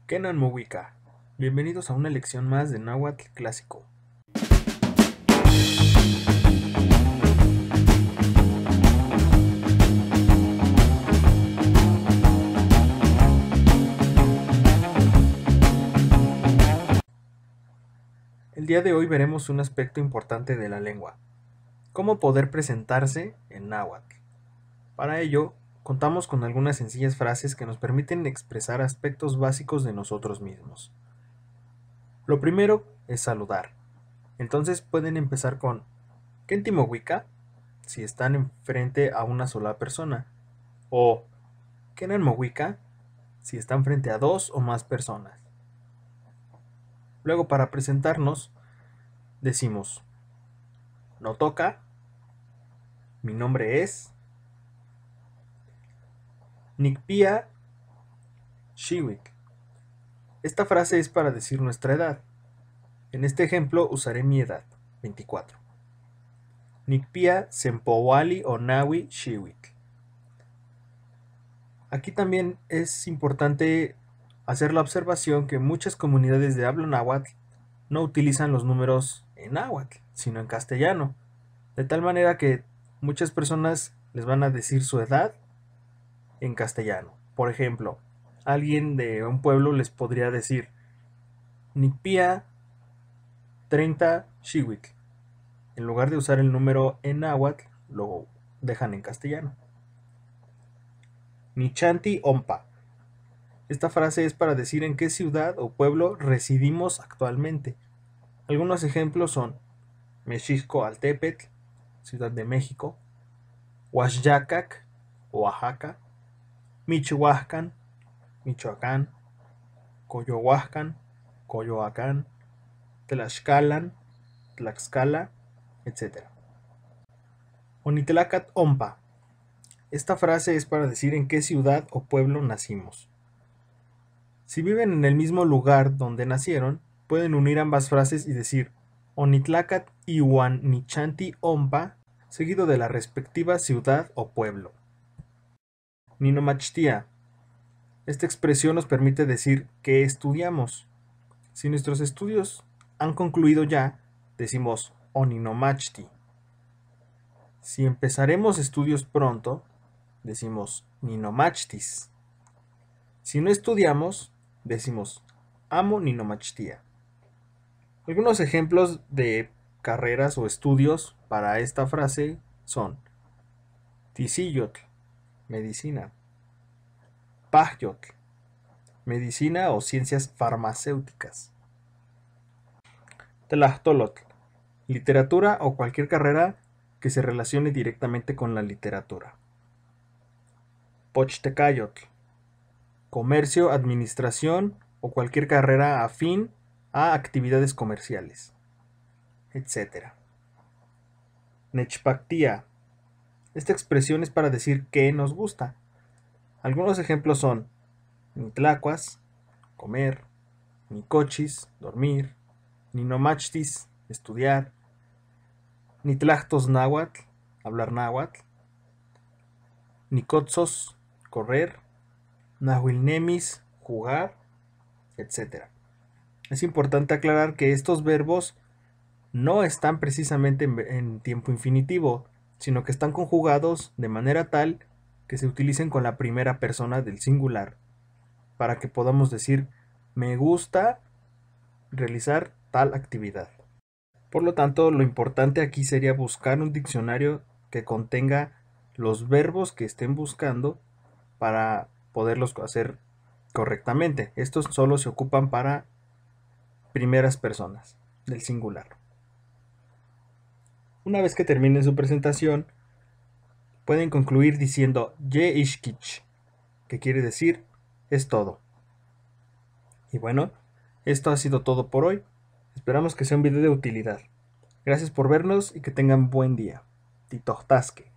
Kenan Mowika. Bienvenidos a una lección más de Náhuatl clásico. El día de hoy veremos un aspecto importante de la lengua: cómo poder presentarse en náhuatl. Para ello, contamos con algunas sencillas frases que nos permiten expresar aspectos básicos de nosotros mismos. Lo primero es saludar. Entonces pueden empezar con Kentimohuica si están enfrente a una sola persona, o Kenan Mowika si están frente a dos o más personas. Luego, para presentarnos, decimos: no toca, mi nombre es Nikpia Shiwik. Esta frase es para decir nuestra edad. En este ejemplo usaré mi edad, 24. Nikpia Sempowali o Nawi Shiwik. Aquí también es importante hacer la observación que muchas comunidades de habla náhuatl no utilizan los números en náhuatl, sino en castellano, de tal manera que muchas personas les van a decir su edad en castellano. Por ejemplo, alguien de un pueblo les podría decir Nikpia 30 Shiwik. En lugar de usar el número en náhuatl, lo dejan en castellano. Nichanti Ompa. Esta frase es para decir en qué ciudad o pueblo residimos actualmente. Algunos ejemplos son Mexixco Altepetl, Ciudad de México; Huaxyacac, Oaxaca; Michoacán, Michoacán; Coyohuacán, Coyoacán; Tlaxcalan, Tlaxcala, etc. Onitlacat Ompa. Esta frase es para decir en qué ciudad o pueblo nacimos. Si viven en el mismo lugar donde nacieron, pueden unir ambas frases y decir Onitlacat Iwan Nichanti Ompa, seguido de la respectiva ciudad o pueblo. Ninomachtia. Esta expresión nos permite decir qué estudiamos. Si nuestros estudios han concluido ya, decimos Oninomachti. Si empezaremos estudios pronto, decimos Ninomachtis. Si no estudiamos, decimos Amo Ninomachtia. Algunos ejemplos de carreras o estudios para esta frase son Tisillotl, medicina; Pahyotl, medicina o ciencias farmacéuticas; Tlachtolotl, literatura o cualquier carrera que se relacione directamente con la literatura; Pochtecayotl, comercio, administración o cualquier carrera afín a actividades comerciales, etc. Nechpactia. Esta expresión es para decir qué nos gusta. Algunos ejemplos son Nitlacuas, comer; Nicochis, dormir; Ninomachtis, estudiar; Nitlactos náhuatl, hablar náhuatl; Nicotzos, correr; Nahuilnemis, jugar, etc. Es importante aclarar que estos verbos no están precisamente en tiempo infinitivo, sino que están conjugados de manera tal que se utilicen con la primera persona del singular, para que podamos decir me gusta realizar tal actividad. Por lo tanto, lo importante aquí sería buscar un diccionario que contenga los verbos que estén buscando para poderlos hacer correctamente. Estos solo se ocupan para primeras personas del singular. Una vez que terminen su presentación, pueden concluir diciendo Ye Ishkich, que quiere decir es todo. Y bueno, esto ha sido todo por hoy. Esperamos que sea un video de utilidad. Gracias por vernos y que tengan buen día. Titohtasque.